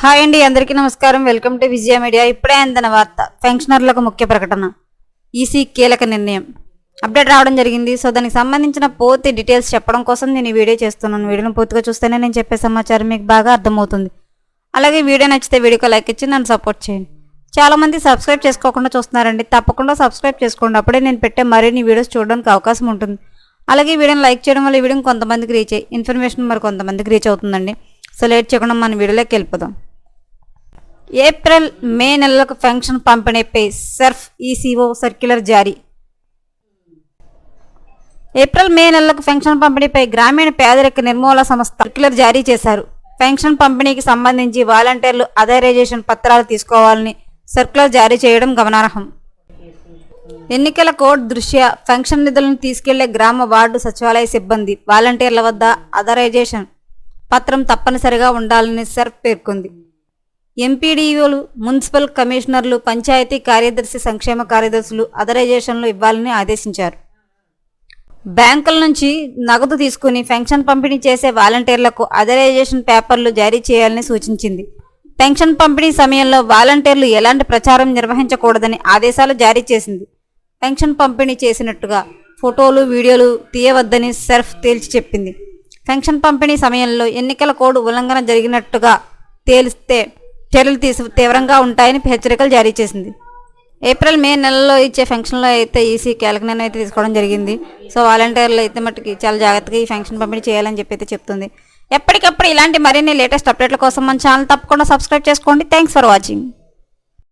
Hi అండి, అందరికీ నమస్కారం. Welcome to Vijaya media. ఇప్పుడే అందిన వార్త. పెన్షనర్లకు ముఖ్య ప్రకటన. ఈసీ కీలక నిర్ణయం అప్డేట్ రావడం జరిగింది. సో దానికి సంబంధించిన పూర్తి డీటెయిల్స్ చెప్పడం కోసం నేను ఈ వీడియో చేస్తున్నాను. వీడియోను పూర్తిగా చూస్తేనే నేను చెప్పే సమాచారం మీకు బాగా అర్థమవుతుంది. అలాగే వీడియో నచ్చితే వీడియోకి లైక్ ఇచ్చి నన్ను సపోర్ట్ చేయండి. చాలామంది సబ్స్క్రైబ్ చేసుకోకుండా చూస్తున్నారండి. తప్పకుండా సబ్స్క్రైబ్ చేసుకోండి. అప్పుడే నేను పెట్టే మరిన్ని వీడియోస్ చూడడానికి అవకాశం ఉంటుంది. అలాగే వీడియోని లైక్ చేయడం వల్ల ఈ వీడియోని కొంతమందికి రీచ్ అయ్యి ఇన్ఫర్మేషన్ మరి కొంతమందికి రీచ్ అవుతుందండి. సో లేట్ చేయకుండా మన వీడియోలోకి వెళ్ళిపోదాం. ఏప్రిల్ మే నెలలకు పెన్షన్ పంపిణీపై సర్ఫ్ ఈసీఓ సర్క్యులర్ జారీ. ఏప్రిల్ మే నెలలకు పెన్షన్ పంపిణీపై గ్రామీణ పేదరిక నిర్మూలన సంస్థ సర్క్యులర్ జారీ చేశారు. పెన్షన్ పంపిణీకి సంబంధించి వాలంటీర్లు అథరైజేషన్ పత్రాలు తీసుకోవాలని సర్క్యులర్ జారీ చేయడం గమనార్హం. ఎన్నికల కోడ్ దృష్ట్యా పెన్షన్ నిధులను తీసుకెళ్లే గ్రామ వార్డు సచివాలయ సిబ్బంది వాలంటీర్ల వద్ద అథరైజేషన్ పత్రం తప్పనిసరిగా ఉండాలని సర్ఫ్ పేర్కొంది. ఎంపీడీఓలు, మున్సిపల్ కమిషనర్లు, పంచాయతీ కార్యదర్శి, సంక్షేమ కార్యదర్శులు అథరైజేషన్లు ఇవ్వాలని ఆదేశించారు. బ్యాంకుల నుంచి నగదు తీసుకుని పెన్షన్ పంపిణీ చేసే వాలంటీర్లకు అథరైజేషన్ పేపర్లు జారీ చేయాలని సూచించింది. పెన్షన్ పంపిణీ సమయంలో వాలంటీర్లు ఎలాంటి ప్రచారం నిర్వహించకూడదని ఆదేశాలు జారీ చేసింది. పెన్షన్ పంపిణీ చేసినట్టుగా ఫోటోలు, వీడియోలు తీయవద్దని సర్ఫ్ తేల్చి చెప్పింది. పెన్షన్ పంపిణీ సమయంలో ఎన్నికల కోడ్ ఉల్లంఘన జరిగినట్టుగా తేలిస్తే చర్యలు తీవ్రంగా ఉంటాయని హెచ్చరికలు జారీ చేసింది. ఏప్రిల్ మే నెలలో ఇచ్చే ఫంక్షన్లో అయితే ఈసీ కీలక నిర్ణయం అయితే తీసుకోవడం జరిగింది. సో వాలంటీర్లు అయితే మట్టుకి చాలా జాగ్రత్తగా ఈ ఫంక్షన్ పంపిణీ చేయాలని చెప్పి అయితే చెప్తుంది. ఎప్పటికప్పుడు ఇలాంటి మరిన్ని లేటెస్ట్ అప్డేట్ల కోసం మన ఛానల్ తప్పకుండా సబ్స్క్రైబ్ చేసుకోండి. Thanks for watching.